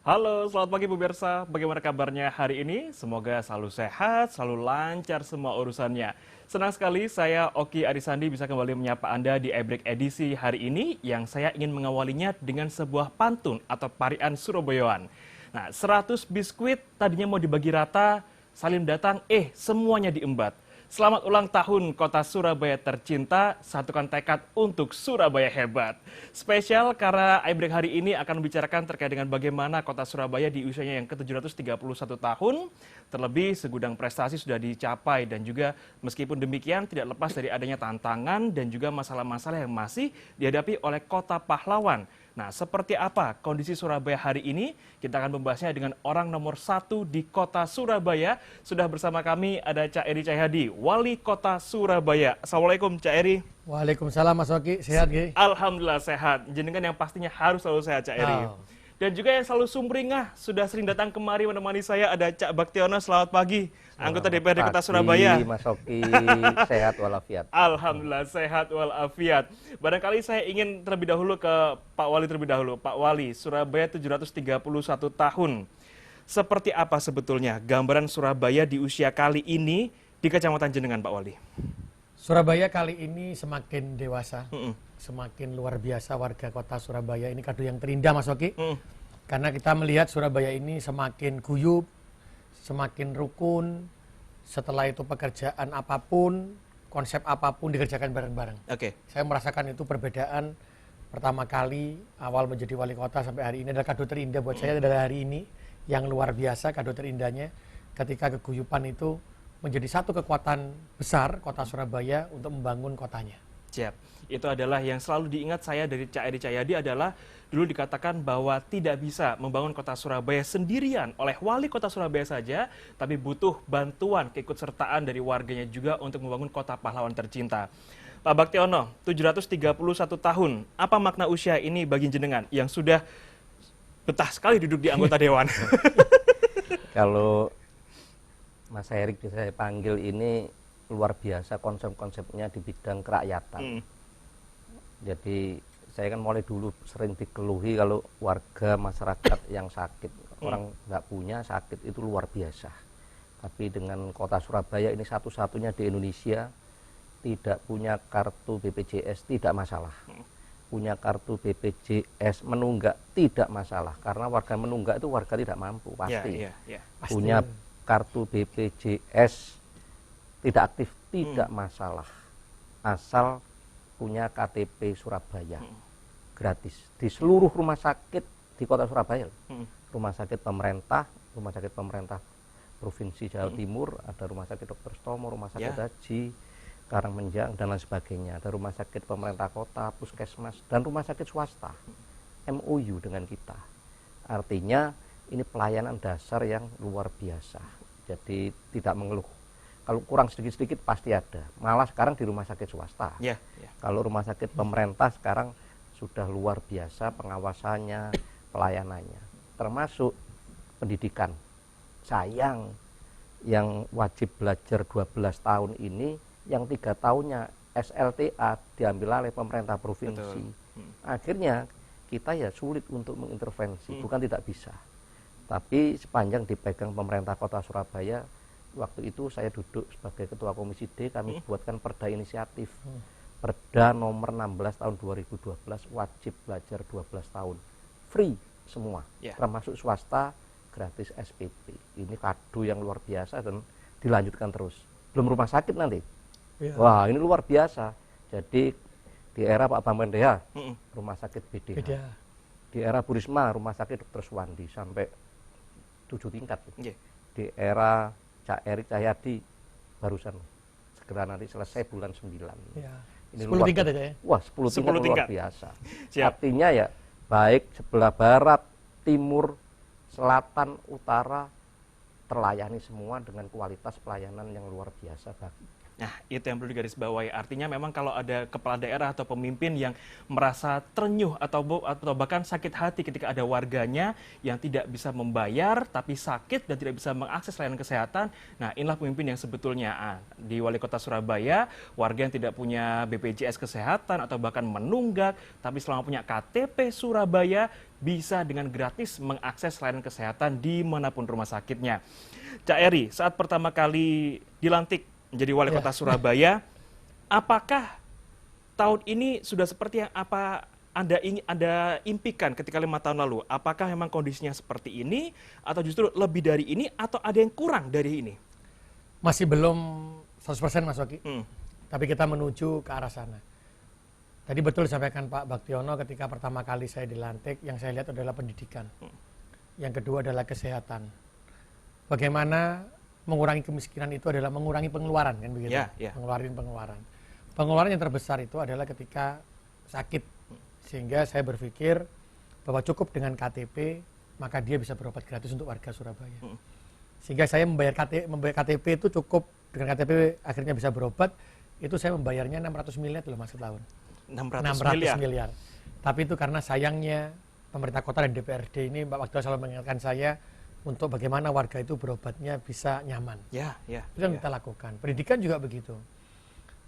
Halo, selamat pagi pemirsa. Bagaimana kabarnya hari ini? Semoga selalu sehat, selalu lancar semua urusannya. Senang sekali saya Oki Arisandi bisa kembali menyapa Anda di iBreak edisi hari ini yang saya ingin mengawalinya dengan sebuah pantun atau parian Surabayaan. Nah, 100 biskuit tadinya mau dibagi rata, Salim datang, semuanya diembat. Selamat ulang tahun Kota Surabaya tercinta, satukan tekad untuk Surabaya hebat. Spesial karena iBreak hari ini akan membicarakan terkait dengan bagaimana Kota Surabaya di usianya yang ke-731 tahun, terlebih segudang prestasi sudah dicapai dan juga meskipun demikian tidak lepas dari adanya tantangan dan juga masalah-masalah yang masih dihadapi oleh Kota Pahlawan. Nah, seperti apa kondisi Surabaya hari ini? Kita akan membahasnya dengan orang nomor 1 di Kota Surabaya. Sudah bersama kami ada Cak Eri Cahyadi, Wali Kota Surabaya. Assalamualaikum Cak Eri. Waalaikumsalam Mas Oki, sehat Ki? Alhamdulillah sehat. Jenengan yang pastinya harus selalu sehat Cak Eri. Oh. Dan juga yang selalu sumringah, sudah sering datang kemari menemani saya ada Cak Baktiono. Selamat pagi, anggota DPRD Kota Surabaya. Mas Oki, sehat walafiat. Alhamdulillah sehat walafiat. Barangkali saya ingin terlebih dahulu ke Pak Wali terlebih dahulu. Pak Wali, Surabaya 731 tahun. Seperti apa sebetulnya gambaran Surabaya di usia kali ini di Kecamatan Jenengan, Pak Wali? Surabaya kali ini semakin dewasa, semakin luar biasa warga kota Surabaya. Ini kado yang terindah Mas Oki. Karena kita melihat Surabaya ini semakin guyup, semakin rukun. Setelah itu pekerjaan apapun, konsep apapun dikerjakan bareng-bareng. Oke. Saya merasakan itu perbedaan pertama kali awal menjadi wali kota sampai hari ini adalah kado terindah buat saya adalah hari ini yang luar biasa, kado terindahnya ketika keguyupan itu menjadi satu kekuatan besar kota Surabaya untuk membangun kotanya. Siap. Itu adalah yang selalu diingat saya dari Cak Edi Cahyadi adalah dulu dikatakan bahwa tidak bisa membangun kota Surabaya sendirian oleh wali kota Surabaya saja, tapi butuh bantuan keikutsertaan dari warganya juga untuk membangun kota pahlawan tercinta. Pak Baktiono, 731 tahun, apa makna usia ini bagi jenengan yang sudah betah sekali duduk di anggota dewan? Kalau Mas Erik bisa saya panggil ini luar biasa konsep-konsepnya di bidang kerakyatan. Jadi saya kan mulai dulu sering dikeluhi kalau warga masyarakat yang sakit, orang nggak punya sakit itu luar biasa. Tapi dengan kota Surabaya ini satu-satunya di Indonesia tidak punya kartu BPJS tidak masalah. Punya kartu BPJS menunggak tidak masalah karena warga menunggak itu warga tidak mampu pasti. Pasti. Punya kartu BPJS tidak aktif tidak masalah asal punya KTP Surabaya gratis di seluruh rumah sakit di kota Surabaya. Rumah sakit pemerintah Provinsi Jawa Timur, ada rumah sakit Dr. Stomo, rumah sakit Haji Karangmenjang dan lain sebagainya, ada rumah sakit pemerintah kota, puskesmas dan rumah sakit swasta MOU dengan kita. Artinya ini pelayanan dasar yang luar biasa. Jadi tidak mengeluh. Kalau kurang sedikit-sedikit pasti ada. Malah sekarang di rumah sakit swasta. Kalau rumah sakit pemerintah sekarang sudah luar biasa pengawasannya, pelayanannya. Termasuk pendidikan. Sayang yang wajib belajar 12 tahun ini, yang 3 tahunnya SLTA diambil oleh pemerintah provinsi. Akhirnya kita ya sulit untuk mengintervensi, bukan tidak bisa. Tapi sepanjang dipegang pemerintah kota Surabaya, waktu itu saya duduk sebagai ketua komisi D, kami buatkan perda inisiatif. Perda nomor 16 tahun 2012, wajib belajar 12 tahun. Free semua, termasuk swasta, gratis SPP. Ini kado yang luar biasa dan dilanjutkan terus. Belum rumah sakit nanti. Wah, ini luar biasa. Jadi di era Pak Bambang Deha, rumah sakit BDH. Di era Bu Risma, rumah sakit Dr. Suwandi sampai 7 tingkat. Di era Cak Eri Cahyadi barusan segera nanti selesai bulan 9. Ini 10 tingkat aja ya? Wah, 10 tingkat luar biasa. Siap. Artinya ya baik sebelah barat, timur, selatan, utara terlayani semua dengan kualitas pelayanan yang luar biasa bagi. Nah, itu yang perlu digarisbawahi. Artinya memang kalau ada kepala daerah atau pemimpin yang merasa terenyuh atau bahkan sakit hati ketika ada warganya yang tidak bisa membayar tapi sakit dan tidak bisa mengakses layanan kesehatan. Nah, inilah pemimpin yang sebetulnya di Wali Kota Surabaya, warga yang tidak punya BPJS kesehatan atau bahkan menunggak tapi selama punya KTP Surabaya bisa dengan gratis mengakses layanan kesehatan dimanapun rumah sakitnya. Cak Eri, saat pertama kali dilantik menjadi wali kota Surabaya, apakah tahun ini sudah seperti yang apa Anda impikan ketika 5 tahun lalu? Apakah memang kondisinya seperti ini, atau justru lebih dari ini, atau ada yang kurang dari ini? Masih belum 100% Mas Oki, tapi kita menuju ke arah sana. Tadi betul disampaikan Pak Baktiono ketika pertama kali saya dilantik, yang saya lihat adalah pendidikan. Yang kedua adalah kesehatan. Bagaimana mengurangi kemiskinan itu adalah mengurangi pengeluaran, kan begitu? Mengeluarin pengeluaran. Pengeluaran yang terbesar itu adalah ketika sakit. Sehingga saya berpikir bahwa cukup dengan KTP, maka dia bisa berobat gratis untuk warga Surabaya. Sehingga saya membayar KTP itu cukup, dengan KTP akhirnya bisa berobat, itu saya membayarnya 600 miliar loh Mas setahun. 600 miliar. Tapi itu karena sayangnya pemerintah kota dan DPRD ini Pak Wakil selalu mengingatkan saya untuk bagaimana warga itu berobatnya bisa nyaman. Itu yang kita lakukan. Pendidikan juga begitu.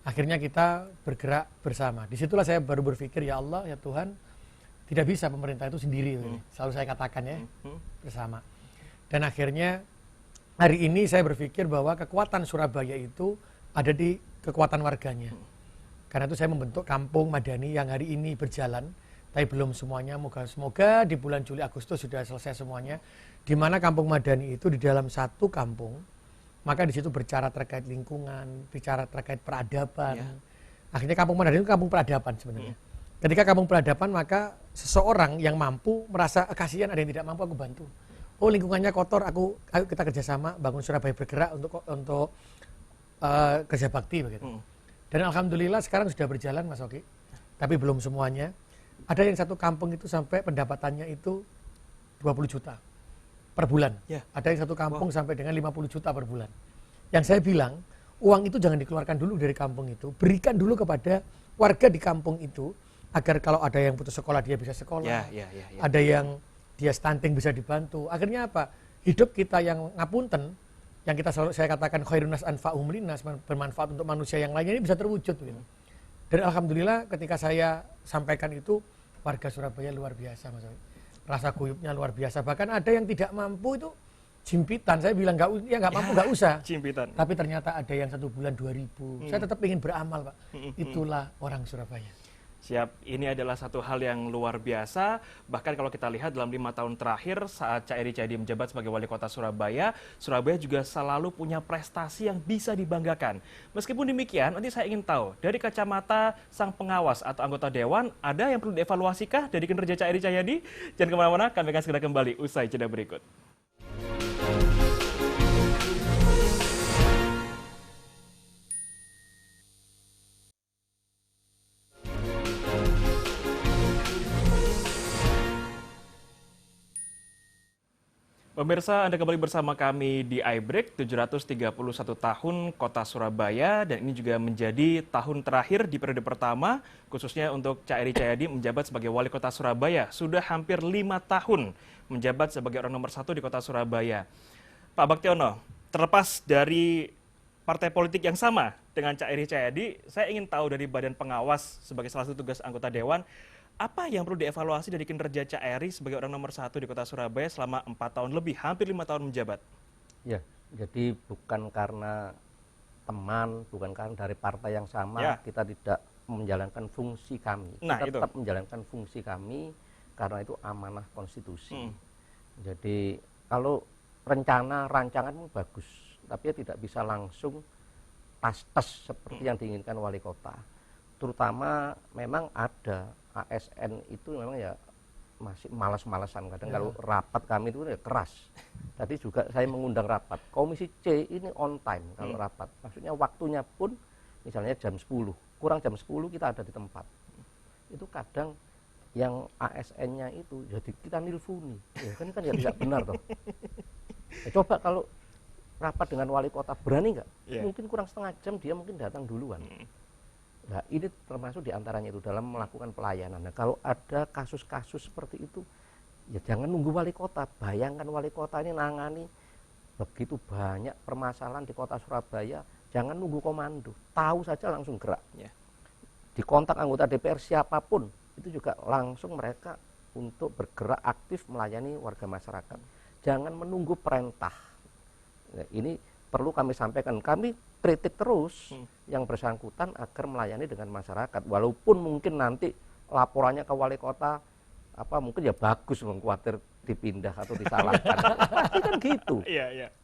Akhirnya kita bergerak bersama. Disitulah saya baru berpikir, ya Allah, ya Tuhan, tidak bisa pemerintah itu sendiri. Selalu saya katakan ya, bersama. Dan akhirnya hari ini saya berpikir bahwa kekuatan Surabaya itu ada di kekuatan warganya. Karena itu saya membentuk Kampung Madani yang hari ini berjalan, tapi belum semuanya. Semoga di bulan Juli Agustus sudah selesai semuanya. Di mana Kampung Madani itu di dalam satu kampung, maka di situ bicara terkait lingkungan, bicara terkait peradaban. Akhirnya Kampung Madani itu kampung peradaban sebenarnya. Ketika kampung peradaban, maka seseorang yang mampu merasa kasihan ada yang tidak mampu, aku bantu. Oh, lingkungannya kotor, ayo kita kerjasama bangun Surabaya bergerak untuk kerja bakti begitu. Dan alhamdulillah sekarang sudah berjalan Mas Oki, tapi belum semuanya. Ada yang satu kampung itu sampai pendapatannya itu 20 juta per bulan. Ada yang satu kampung sampai dengan 50 juta per bulan. Yang saya bilang, uang itu jangan dikeluarkan dulu dari kampung itu, berikan dulu kepada warga di kampung itu, agar kalau ada yang putus sekolah dia bisa sekolah, ada yang dia stunting bisa dibantu. Akhirnya apa? Hidup kita yang ngapunten, yang saya katakan khairun nas anfa'uhum linnas, bermanfaat untuk manusia yang lainnya, ini bisa terwujud gitu. Dan alhamdulillah ketika saya sampaikan itu, warga Surabaya luar biasa Mas. Rasa guyupnya luar biasa. Bahkan ada yang tidak mampu itu jimpitan. Saya bilang nggak mampu nggak usah. Jimpitan. Tapi ternyata ada yang 1 bulan 2.000. Saya tetap ingin beramal Pak. Itulah orang Surabaya. Siap, ini adalah satu hal yang luar biasa. Bahkan kalau kita lihat dalam 5 tahun terakhir saat Cak Eri Cahyadi menjabat sebagai wali kota Surabaya, Surabaya juga selalu punya prestasi yang bisa dibanggakan. Meskipun demikian, nanti saya ingin tahu, dari kacamata sang pengawas atau anggota dewan, ada yang perlu dievaluasikah dari kinerja Cak Eri Cahyadi? Jangan kemana-mana, kami akan segera kembali usai jeda berikut. Pemirsa, Anda kembali bersama kami di iBreak, 731 tahun Kota Surabaya, dan ini juga menjadi tahun terakhir di periode pertama, khususnya untuk Cak Eri Cahyadi menjabat sebagai wali kota Surabaya. Sudah hampir 5 tahun menjabat sebagai orang nomor 1 di kota Surabaya. Pak Baktiono, terlepas dari partai politik yang sama dengan Cak Eri Cahyadi, saya ingin tahu dari Badan Pengawas sebagai salah satu tugas anggota Dewan, apa yang perlu dievaluasi dari kinerja Cak Eri sebagai orang nomor 1 di kota Surabaya selama 4 tahun lebih, hampir 5 tahun menjabat? Ya, jadi bukan karena teman, bukan karena dari partai yang sama, kita tidak menjalankan fungsi kami. Kita tetap menjalankan fungsi kami karena itu amanah konstitusi. Jadi kalau rancangan bagus, tapi tidak bisa langsung tas-tas seperti yang diinginkan wali kota. Terutama memang ada ASN itu memang ya masih malas-malasan kadang kalau rapat kami itu ya keras. Tadi juga saya mengundang rapat Komisi C ini on time kalau rapat, maksudnya waktunya pun misalnya jam 10 kurang jam 10 kita ada di tempat. Itu kadang yang ASN-nya itu jadi kita nilfuni ya kan ya tidak benar toh. Coba kalau rapat dengan wali kota berani nggak? Mungkin kurang setengah jam dia mungkin datang duluan. Nah, ini termasuk diantaranya itu dalam melakukan pelayanan. Nah, kalau ada kasus-kasus seperti itu, ya jangan nunggu wali kota. Bayangkan wali kota ini nangani begitu banyak permasalahan di kota Surabaya, jangan nunggu komando. Tahu saja langsung gerak. Di kontak anggota DPR siapapun, itu juga langsung mereka untuk bergerak aktif melayani warga masyarakat. Jangan menunggu perintah. Nah, ini perlu kami sampaikan. Kami kritik terus yang bersangkutan agar melayani dengan masyarakat. Walaupun mungkin nanti laporannya ke wali kota mungkin ya bagus, khawatir dipindah atau disalahkan. Pasti kan gitu.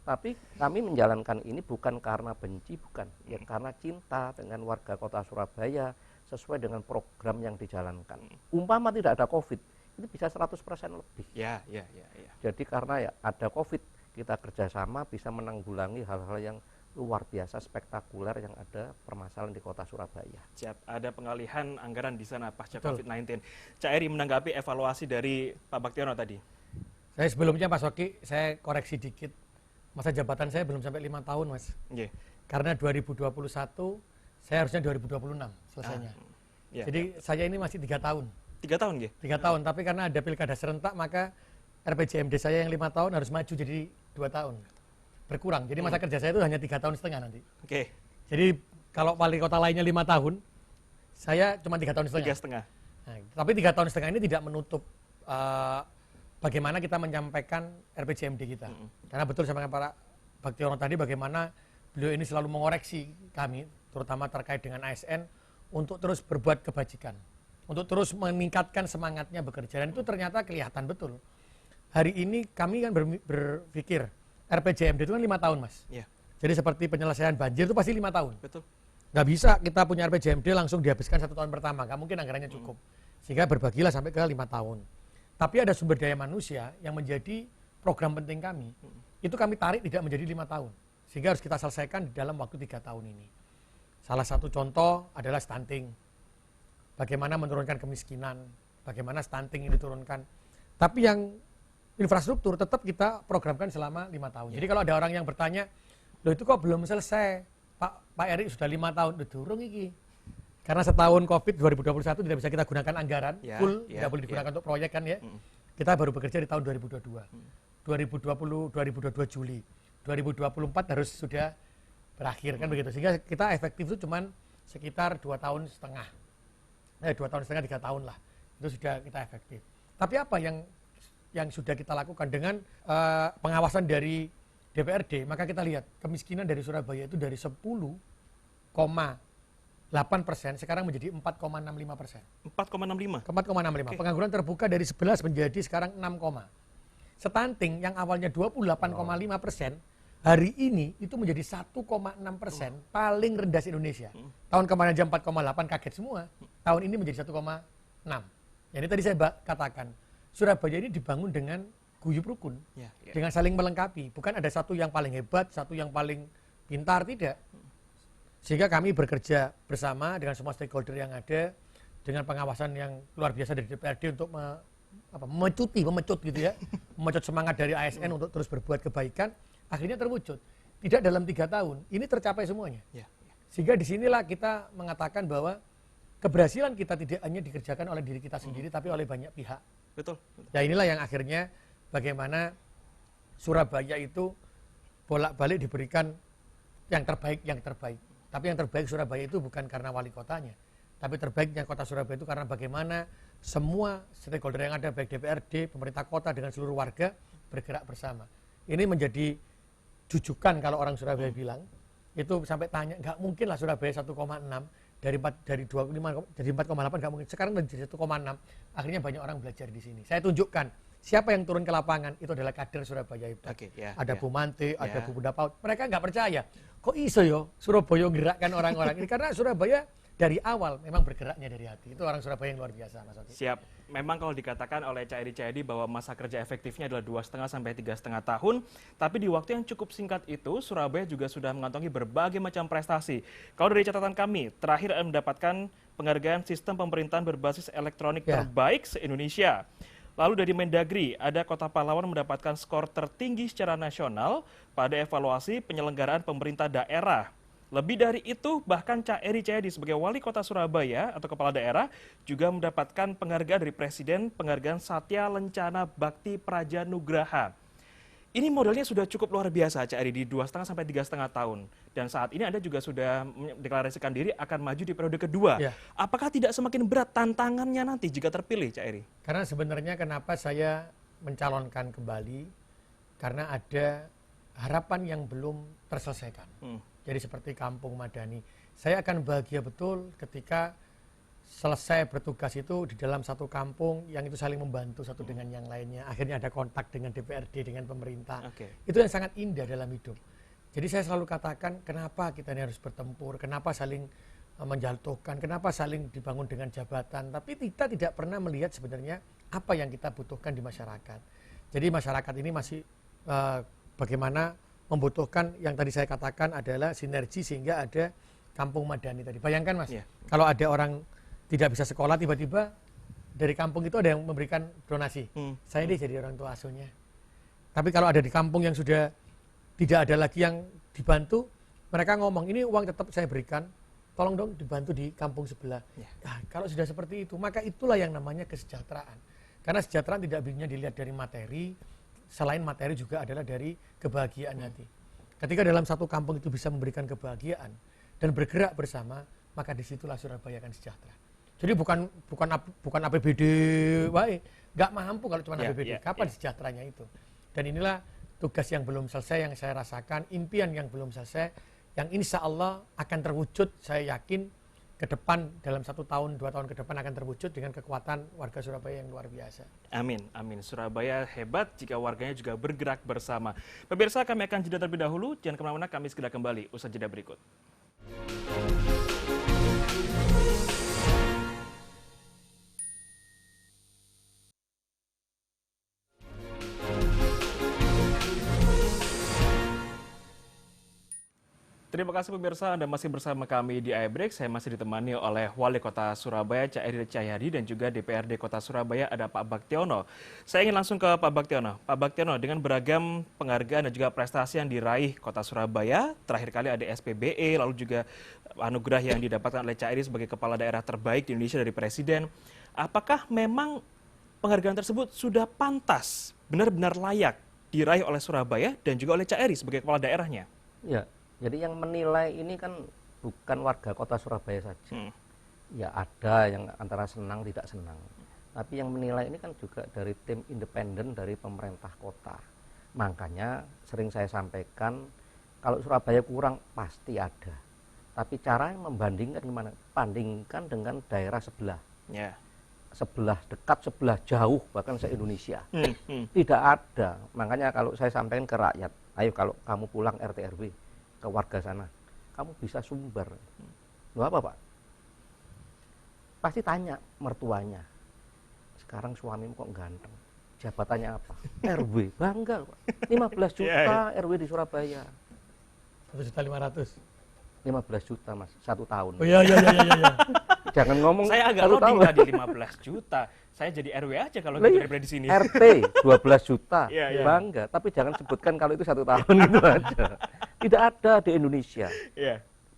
Tapi kami menjalankan ini bukan karena benci, bukan. Ya karena cinta dengan warga kota Surabaya sesuai dengan program yang dijalankan. Umpama tidak ada COVID, itu bisa 100% lebih. Jadi karena ya ada COVID, kita kerjasama bisa menanggulangi hal-hal yang luar biasa spektakuler yang ada permasalahan di kota Surabaya. Siap, ada pengalihan anggaran di sana pasca COVID-19. Cak Eri menanggapi evaluasi dari Pak Baktiono tadi. Saya sebelumnya Pak Soki, saya koreksi dikit. Masa jabatan saya belum sampai 5 tahun, Mas. Karena 2021, saya harusnya 2026 selesainya. Jadi saya ini masih 3 tahun. 3 tahun, 3 tahun, tapi karena ada pilkada serentak, maka RPJMD saya yang 5 tahun harus maju jadi 2 tahun. Berkurang, jadi masa kerja saya itu hanya 3,5 tahun nanti. Jadi kalau wali kota lainnya 5 tahun, saya cuma 3,5 tahun. Nah, tapi 3,5 tahun ini tidak menutup bagaimana kita menyampaikan RPJMD kita. Karena betul sama Pak Baktiono tadi, bagaimana beliau ini selalu mengoreksi kami, terutama terkait dengan ASN, untuk terus berbuat kebajikan, untuk terus meningkatkan semangatnya bekerja. Dan itu ternyata kelihatan betul. Hari ini kami kan berpikir, RPJMD itu kan 5 tahun, Mas. Jadi seperti penyelesaian banjir itu pasti 5 tahun. Betul. Nggak bisa kita punya RPJMD langsung dihabiskan 1 tahun pertama, nggak mungkin anggarannya cukup. Sehingga berbagilah sampai ke 5 tahun. Tapi ada sumber daya manusia yang menjadi program penting kami. Itu kami tarik tidak menjadi 5 tahun. Sehingga harus kita selesaikan di dalam waktu 3 tahun ini. Salah satu contoh adalah stunting. Bagaimana menurunkan kemiskinan, bagaimana stunting ini diturunkan. Tapi yang infrastruktur tetap kita programkan selama 5 tahun. Jadi kalau ada orang yang bertanya, loh itu kok belum selesai, Pak Erik sudah 5 tahun, durung iki. Karena setahun COVID 2021 tidak bisa kita gunakan anggaran full, tidak boleh digunakan untuk proyek kan ya. Kita baru bekerja di tahun 2022. 2022 Juli. 2024 harus sudah berakhir kan begitu. Sehingga kita efektif itu cuma sekitar 2,5 tahun. 2,5 tahun, 3 tahun lah. Itu sudah kita efektif. Tapi apa yang sudah kita lakukan dengan pengawasan dari DPRD, maka kita lihat kemiskinan dari Surabaya itu dari 10,8% sekarang menjadi 4,65%. 4,65? 4,65. Pengangguran terbuka dari 11 menjadi sekarang 6, stunting yang awalnya 28,5%, hari ini itu menjadi 1,6%, paling rendah di Indonesia. Tahun kemarin aja 4,8, kaget semua. Tahun ini menjadi 1,6. Jadi tadi saya katakan, Surabaya ini dibangun dengan guyup rukun, dengan saling melengkapi. Bukan ada satu yang paling hebat, satu yang paling pintar, tidak. Sehingga kami bekerja bersama dengan semua stakeholder yang ada, dengan pengawasan yang luar biasa dari DPRD untuk memecut gitu ya, memecut semangat dari ASN untuk terus berbuat kebaikan, akhirnya terwujud. Tidak dalam 3 tahun, ini tercapai semuanya. Sehingga disinilah kita mengatakan bahwa keberhasilan kita tidak hanya dikerjakan oleh diri kita sendiri, tapi oleh banyak pihak. Betul. Ya inilah yang akhirnya bagaimana Surabaya itu bolak-balik diberikan yang terbaik. Tapi yang terbaik Surabaya itu bukan karena wali kotanya, tapi terbaiknya kota Surabaya itu karena bagaimana semua stakeholder yang ada, baik DPRD, pemerintah kota dengan seluruh warga bergerak bersama. Ini menjadi jujukan kalau orang Surabaya bilang, itu sampai tanya, nggak mungkin lah Surabaya 1,6 dari 25 jadi 4,8 nggak mungkin. Sekarang menjadi 1,6. Akhirnya banyak orang belajar di sini. Saya tunjukkan siapa yang turun ke lapangan itu adalah kader Surabaya itu. Ada Bu Mante, ada Bu Bunda Paut. Mereka nggak percaya. Kok iso yo Surabaya gerakkan orang-orang ini? Karena Surabaya dari awal memang bergeraknya dari hati. Itu orang Surabaya yang luar biasa, Mas Oki. Siap. Memang kalau dikatakan oleh Cak Edi bahwa masa kerja efektifnya adalah 2,5 sampai 3,5 tahun, tapi di waktu yang cukup singkat itu Surabaya juga sudah mengantongi berbagai macam prestasi. Kalau dari catatan kami, terakhir mendapatkan penghargaan sistem pemerintahan berbasis elektronik terbaik se-Indonesia. Lalu dari Mendagri, ada Kota Pahlawan mendapatkan skor tertinggi secara nasional pada evaluasi penyelenggaraan pemerintah daerah. Lebih dari itu, bahkan Cak Eri Cahyadi sebagai wali kota Surabaya atau kepala daerah juga mendapatkan penghargaan dari Presiden, penghargaan Satya Lencana Bakti Praja Nugraha. Ini modelnya sudah cukup luar biasa, Cak Eri, di 2,5 sampai 3,5 tahun. Dan saat ini Anda juga sudah mendeklarasikan diri akan maju di periode kedua. Ya. Apakah tidak semakin berat tantangannya nanti jika terpilih, Cak Eri? Karena sebenarnya kenapa saya mencalonkan kembali, karena ada harapan yang belum terselesaikan. Jadi seperti Kampung Madani. Saya akan bahagia betul ketika selesai bertugas itu di dalam satu kampung yang itu saling membantu satu dengan yang lainnya. Akhirnya ada kontak dengan DPRD, dengan pemerintah. Itu yang sangat indah dalam hidup. Jadi saya selalu katakan kenapa kita ini harus bertempur, kenapa saling menjatuhkan, kenapa saling dibangun dengan jabatan. Tapi kita tidak pernah melihat sebenarnya apa yang kita butuhkan di masyarakat. Jadi masyarakat ini masih bagaimana membutuhkan yang tadi saya katakan adalah sinergi sehingga ada Kampung Madani tadi. Bayangkan Mas, kalau ada orang tidak bisa sekolah, tiba-tiba dari kampung itu ada yang memberikan donasi. Saya ini jadi orang tua asuhnya. Tapi kalau ada di kampung yang sudah tidak ada lagi yang dibantu, mereka ngomong, ini uang tetap saya berikan, tolong dong dibantu di kampung sebelah. Nah, kalau sudah seperti itu, maka itulah yang namanya kesejahteraan. Karena kesejahteraan tidak hanya dilihat dari materi, selain materi juga adalah dari kebahagiaan hati. Ketika dalam satu kampung itu bisa memberikan kebahagiaan dan bergerak bersama, maka disitulah Surabaya akan sejahtera. Jadi bukan APBD, nggak mampu kalau cuma APBD. Kapan sejahteranya itu? Dan inilah tugas yang belum selesai yang saya rasakan, impian yang belum selesai, yang insya Allah akan terwujud. Saya yakin ke depan dalam 1 tahun, 2 tahun ke depan akan terwujud dengan kekuatan warga Surabaya yang luar biasa. Amin, amin. Surabaya hebat jika warganya juga bergerak bersama. Pemirsa, kami akan jeda terlebih dahulu. Jangan kemana-mana, kami segera kembali usaha jeda berikut. Terima kasih pemirsa, Anda masih bersama kami di iBreak. Saya masih ditemani oleh Wali Kota Surabaya, Cak Eri Cahyadi, dan juga DPRD Kota Surabaya, ada Pak Baktiono. Saya ingin langsung ke Pak Baktiono. Pak Baktiono, dengan beragam penghargaan dan juga prestasi yang diraih Kota Surabaya, terakhir kali ada SPBE, lalu juga anugerah yang didapatkan oleh Cak Eri sebagai Kepala Daerah terbaik di Indonesia dari Presiden. Apakah memang penghargaan tersebut sudah pantas, benar-benar layak diraih oleh Surabaya dan juga oleh Cak Eri sebagai Kepala Daerahnya? Ya. Jadi yang menilai ini kan bukan warga kota Surabaya saja. Ya ada yang antara senang tidak senang. Tapi yang menilai ini kan juga dari tim independen dari pemerintah kota. Makanya sering saya sampaikan kalau Surabaya kurang pasti ada. Tapi cara membandingkan gimana? Bandingkan dengan daerah sebelah. Sebelah dekat, sebelah jauh, bahkan se-Indonesia. Tidak ada. Makanya kalau saya sampaikan ke rakyat, ayo kalau kamu pulang RT RW ke warga sana, kamu bisa sumber. Loh apa Pak? Pasti tanya mertuanya, sekarang suamimu kok ganteng, jabatannya apa? RW, bangga Pak, 15 juta RW di Surabaya. 1.500.000. 15 juta Mas, 1 tahun. Oh iya. Jangan ngomong. Saya agak loading tadi 15 juta. Saya jadi RW aja kalau gitu daripada di sini. RT 12 juta, bangga. Tapi jangan sebutkan kalau itu 1 tahun gitu aja. Tidak ada di Indonesia.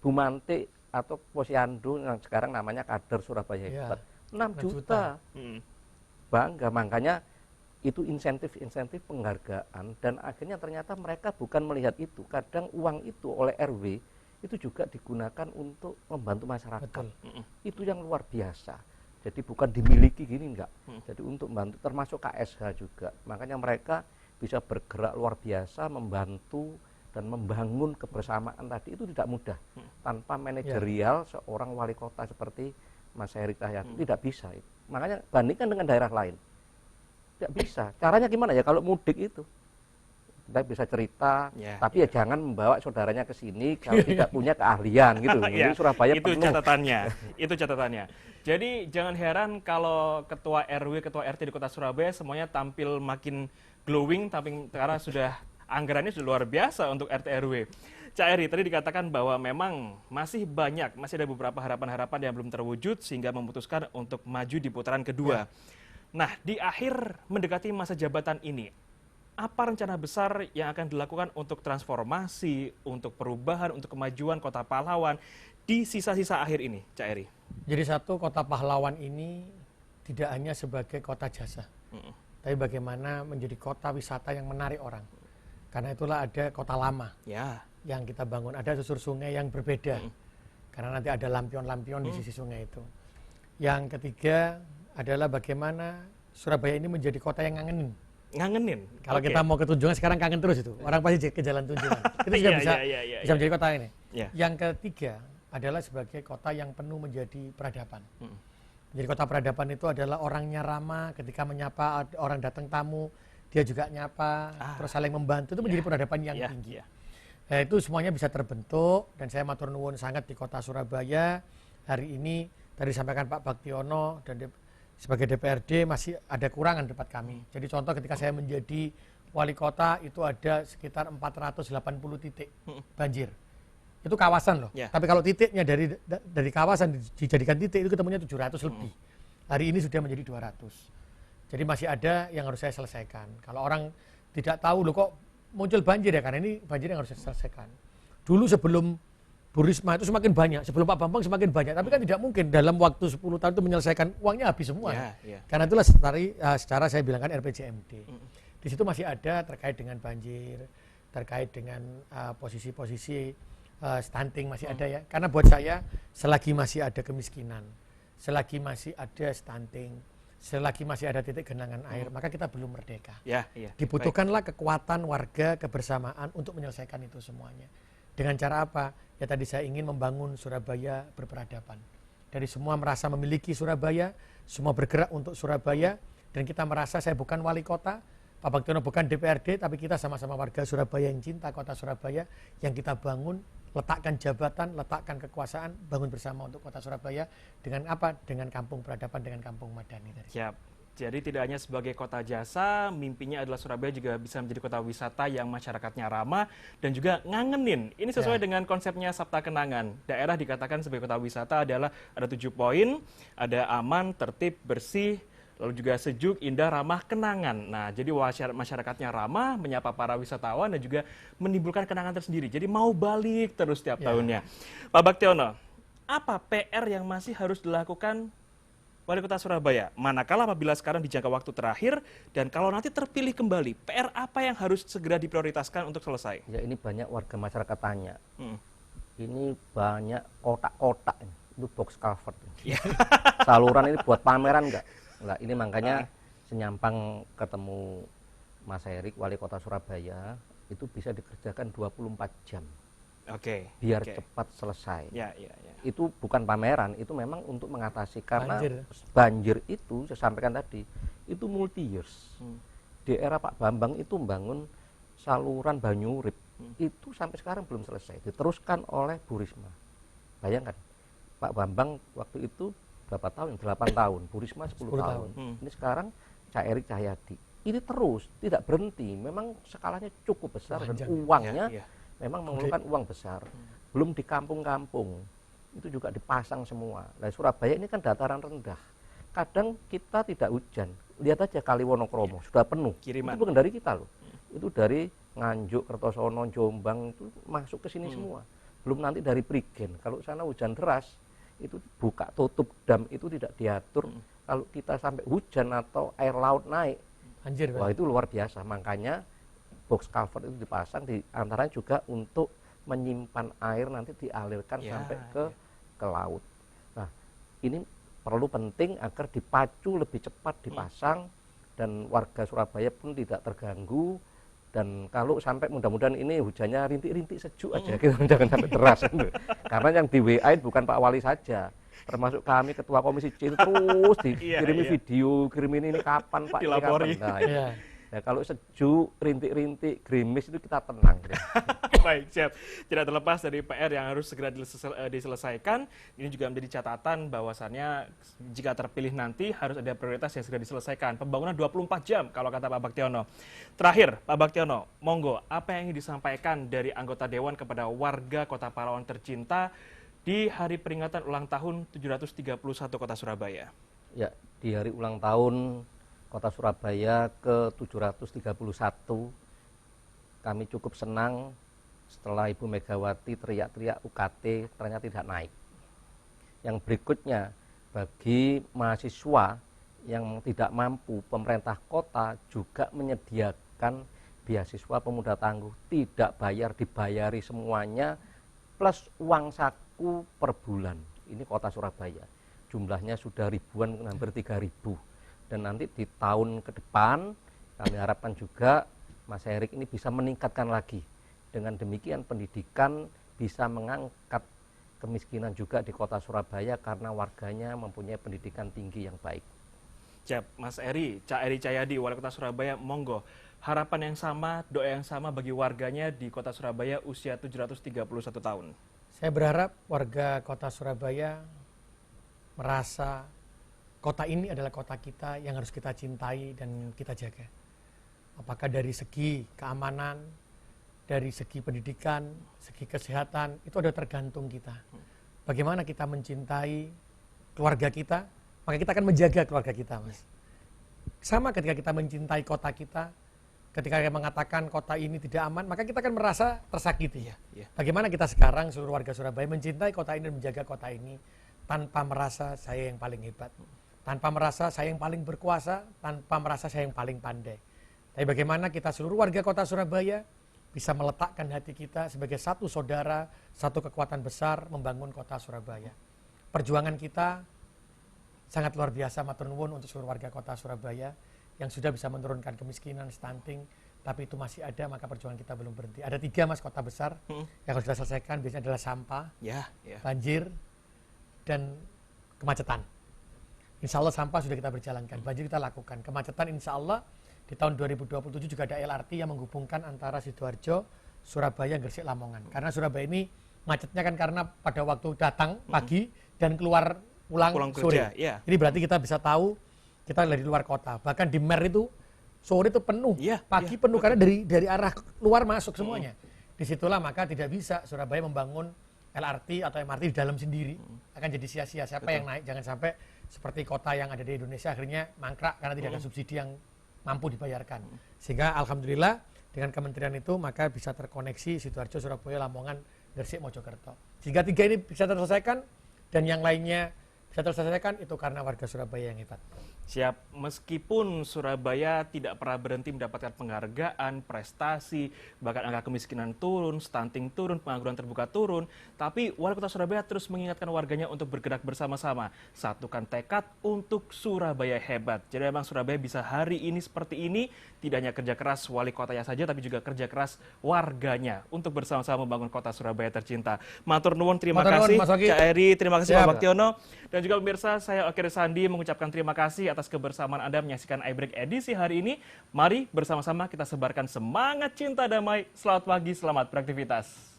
Bu Mantik atau Posyandu yang sekarang namanya kader Surabaya hebat. 6 juta. Bangga. Makanya itu insentif penghargaan. Dan akhirnya ternyata mereka bukan melihat itu. Kadang uang itu oleh RW itu juga digunakan untuk membantu masyarakat. Itu yang luar biasa. Jadi bukan dimiliki gini enggak. Jadi untuk membantu, termasuk KSH juga. Makanya mereka bisa bergerak luar biasa membantu dan membangun kebersamaan tadi itu tidak mudah. Tanpa manajerial seorang wali kota seperti Mas Eri Cahyadi tidak bisa. Makanya bandingkan dengan daerah lain. Tidak bisa. Caranya gimana ya kalau mudik itu? Kita bisa cerita, tapi ya jangan membawa saudaranya ke sini kalau tidak punya keahlian gitu. Ini Surabaya itu penuh. Itu catatannya. Jadi jangan heran kalau ketua RW, ketua RT di Kota Surabaya semuanya tampil makin glowing, tapi karena sudah anggarannya sudah luar biasa untuk RT RW. Cak Eri, tadi dikatakan bahwa memang masih ada beberapa harapan-harapan yang belum terwujud sehingga memutuskan untuk maju di putaran kedua. Nah, di akhir mendekati masa jabatan ini, apa rencana besar yang akan dilakukan untuk transformasi, untuk perubahan, untuk kemajuan Kota Pahlawan di sisa-sisa akhir ini, Cak Eri? Jadi satu, Kota Pahlawan ini tidak hanya sebagai kota jasa, tapi bagaimana menjadi kota wisata yang menarik orang. Karena itulah ada kota lama Ya. yang kita bangun. Ada susur sungai yang berbeda. Karena nanti ada lampion-lampion di sisi sungai itu. Yang ketiga adalah bagaimana Surabaya ini menjadi kota yang ngangenin. Ngangenin. Kalau Oke. kita mau ke Tunjungan sekarang kangen terus itu. Orang pasti ke jalan Tunjungan. Itu juga Iya, bisa, iya, bisa menjadi kota ini. Iya. Yang ketiga adalah sebagai kota yang penuh menjadi peradaban. Jadi kota peradaban itu adalah orangnya ramah, ketika menyapa orang datang tamu, dia juga nyapa, terus saling membantu, itu menjadi peradaban yang Iya, tinggi. iya. Nah, itu semuanya bisa terbentuk, dan saya matur nuwun sangat di kota Surabaya hari ini. Tadi disampaikan Pak Baktiono dan sebagai DPRD masih ada kurangan di tempat kami. Jadi contoh ketika saya menjadi wali kota itu ada sekitar 480 titik banjir. Itu kawasan loh. Ya. Tapi kalau titiknya dari kawasan dijadikan titik itu ketemunya 700 lebih. Hari ini sudah menjadi 200. Jadi masih ada yang harus saya selesaikan. Kalau orang tidak tahu loh kok muncul banjir ya, karena ini banjir yang harus saya selesaikan. Dulu sebelum Bu Risma itu semakin banyak, sebelum Pak Bambang semakin banyak. Tapi kan tidak mungkin dalam waktu 10 tahun itu menyelesaikan, uangnya habis semua. Ya, ya. Karena itulah secara saya bilang kan RPJMD. Di situ masih ada terkait dengan banjir, terkait dengan posisi-posisi stunting masih ada ya. Karena buat saya selagi masih ada kemiskinan, selagi masih ada stunting, selagi masih ada titik genangan air, maka kita belum merdeka. Ya, iya. Dibutuhkanlah kekuatan warga, kebersamaan untuk menyelesaikan itu semuanya. Dengan cara apa? Ya tadi saya ingin membangun Surabaya berperadaban. Dari semua merasa memiliki Surabaya, semua bergerak untuk Surabaya, dan kita merasa saya bukan wali kota, Pak Baktiono bukan DPRD, tapi kita sama-sama warga Surabaya yang cinta kota Surabaya, yang kita bangun, letakkan jabatan, letakkan kekuasaan, bangun bersama untuk kota Surabaya. Dengan apa? Dengan kampung peradaban, dengan kampung madani tadi. Siap. Jadi tidak hanya sebagai kota jasa, mimpinya adalah Surabaya juga bisa menjadi kota wisata yang masyarakatnya ramah dan juga ngangenin. Ini sesuai dengan konsepnya Sabta Kenangan. Daerah dikatakan sebagai kota wisata adalah ada 7 poin, ada aman, tertib, bersih, lalu juga sejuk, indah, ramah, kenangan. Nah, jadi masyarakatnya ramah, menyapa para wisatawan dan juga menimbulkan kenangan tersendiri. Jadi mau balik terus setiap tahunnya. Pak Baktiono, apa PR yang masih harus dilakukan Wali Kota Surabaya? Manakala apabila sekarang di jangka waktu terakhir dan kalau nanti terpilih kembali, PR apa yang harus segera diprioritaskan untuk selesai? Ya ini banyak warga masyarakat tanya. Ini banyak kotak-kotak, itu box cover. Saluran ini buat pameran enggak? Enggak, ini makanya senyampang ketemu Mas Erik, Wali Kota Surabaya, itu bisa dikerjakan 24 jam. Oke. Biar cepat selesai. Ya, ya, ya. Itu bukan pameran, itu memang untuk mengatasi karena Banjir. banjir itu saya sampaikan tadi itu multi years. Di era Pak Bambang itu membangun saluran Banyurip itu sampai sekarang belum selesai, diteruskan oleh Bu Risma. Bayangkan Pak Bambang waktu itu berapa tahun? 8 tahun, Bu Risma 10 tahun. Ini sekarang Cak Erik Cahyadi. Ini terus tidak berhenti. Memang skalanya cukup besar dan uangnya memang memerlukan uang besar. Belum di kampung-kampung itu juga dipasang semua. Nah, Surabaya ini kan dataran rendah. Kadang kita tidak hujan. Lihat aja Kali Wonokromo sudah penuh. Kiriman. Itu bukan dari kita loh. Itu dari Nganjuk, Kertosono, Jombang itu masuk ke sini semua. Belum nanti dari Prigen. Kalau sana hujan deras itu buka tutup dam itu tidak diatur. Kalau kita sampai hujan atau air laut naik, Banjir, wah itu luar biasa. Makanya box cover itu dipasang di antaranya juga untuk menyimpan air nanti dialirkan sampai ke laut. Nah, ini perlu penting agar dipacu lebih cepat dipasang dan warga Surabaya pun tidak terganggu. Dan kalau sampai mudah-mudahan ini hujannya rintik-rintik sejuk aja, jangan sampai deras. Karena yang di WA bukan Pak Wali saja, termasuk kami Ketua Komisi C itu terus dikirimi video, kirimin ini kapan Pak, dilapori. Ini kapan. Nah, ya, kalau sejuk, rintik-rintik, gerimis itu kita tenang. Baik, siap. Tidak terlepas dari PR yang harus segera diselesaikan, ini juga menjadi catatan bahwasannya jika terpilih nanti harus ada prioritas yang segera diselesaikan. Pembangunan 24 jam kalau kata Pak Baktiono. Terakhir, Pak Baktiono, monggo apa yang ingin disampaikan dari anggota Dewan kepada warga Kota Pahlawan tercinta di hari peringatan ulang tahun 731 Kota Surabaya? Ya, di hari ulang tahun Kota Surabaya ke-731 kami cukup senang setelah Ibu Megawati teriak-teriak UKT ternyata tidak naik. Yang berikutnya bagi mahasiswa yang tidak mampu, pemerintah kota juga menyediakan beasiswa pemuda tangguh, tidak bayar, dibayari semuanya, plus uang saku per bulan. Ini kota Surabaya. Jumlahnya sudah ribuan, hampir 3.000. Dan nanti di tahun ke depan, kami harapkan juga Mas Erik ini bisa meningkatkan lagi. Dengan demikian pendidikan bisa mengangkat kemiskinan juga di kota Surabaya karena warganya mempunyai pendidikan tinggi yang baik. Siap, Mas Eri, Cak Eri Cahyadi, Wali Kota Surabaya, monggo. Harapan yang sama, doa yang sama bagi warganya di Kota Surabaya usia 731 tahun. Saya berharap warga Kota Surabaya merasa kota ini adalah kota kita yang harus kita cintai dan kita jaga. Apakah dari segi keamanan, dari segi pendidikan, segi kesehatan, itu ada tergantung kita. Bagaimana kita mencintai keluarga kita, maka kita akan menjaga keluarga kita, Mas. Sama ketika kita mencintai kota kita, ketika kita mengatakan kota ini tidak aman, maka kita akan merasa tersakiti. Bagaimana kita sekarang seluruh warga Surabaya mencintai kota ini dan menjaga kota ini tanpa merasa saya yang paling hebat, tanpa merasa saya yang paling berkuasa, tanpa merasa saya yang paling pandai. Tapi bagaimana kita seluruh warga kota Surabaya bisa meletakkan hati kita sebagai satu saudara, satu kekuatan besar membangun kota Surabaya. Perjuangan kita sangat luar biasa, matur nuwun untuk seluruh warga kota Surabaya yang sudah bisa menurunkan kemiskinan, stunting, tapi itu masih ada, maka perjuangan kita belum berhenti. Ada 3 Mas kota besar yang harus kita selesaikan, biasanya adalah sampah, banjir, dan kemacetan. Insya Allah sampah sudah kita berjalankan, banjir kita lakukan. Kemacetan insya Allah di tahun 2027 juga ada LRT yang menghubungkan antara Sidoarjo, Surabaya, Gresik, Lamongan. Karena Surabaya ini macetnya kan karena pada waktu datang pagi dan keluar pulang sore. Jadi berarti kita bisa tahu kita dari luar kota. Bahkan di Mer itu sore itu penuh, pagi penuh karena dari arah luar masuk semuanya. Disitulah maka tidak bisa Surabaya membangun LRT atau MRT di dalam sendiri, akan jadi sia-sia. Siapa yang naik? Jangan sampai seperti kota yang ada di Indonesia akhirnya mangkrak karena tidak ada subsidi yang mampu dibayarkan. Sehingga alhamdulillah dengan kementerian itu maka bisa terkoneksi Sidoarjo, Surabaya, Lamongan, Gresik, Mojokerto. Sehingga 3 ini bisa terselesaikan dan yang lainnya bisa terselesaikan itu karena warga Surabaya yang hebat. Siap, meskipun Surabaya tidak pernah berhenti mendapatkan penghargaan, prestasi, bahkan angka kemiskinan turun, stunting turun, pengangguran terbuka turun, tapi Wali Kota Surabaya terus mengingatkan warganya untuk bergerak bersama-sama, satukan tekad untuk Surabaya hebat. Jadi memang Surabaya bisa hari ini seperti ini, tidak hanya kerja keras wali kotanya saja, tapi juga kerja keras warganya untuk bersama-sama membangun kota Surabaya tercinta. Matur nuwun, terima kasih Cak Eri, terima kasih Pak Baktiono, dan juga pemirsa, saya Oki Arisandi mengucapkan terima kasih atas kebersamaan Anda menyaksikan iBreak edisi hari ini. Mari bersama-sama kita sebarkan semangat cinta damai. Selamat pagi, selamat beraktivitas.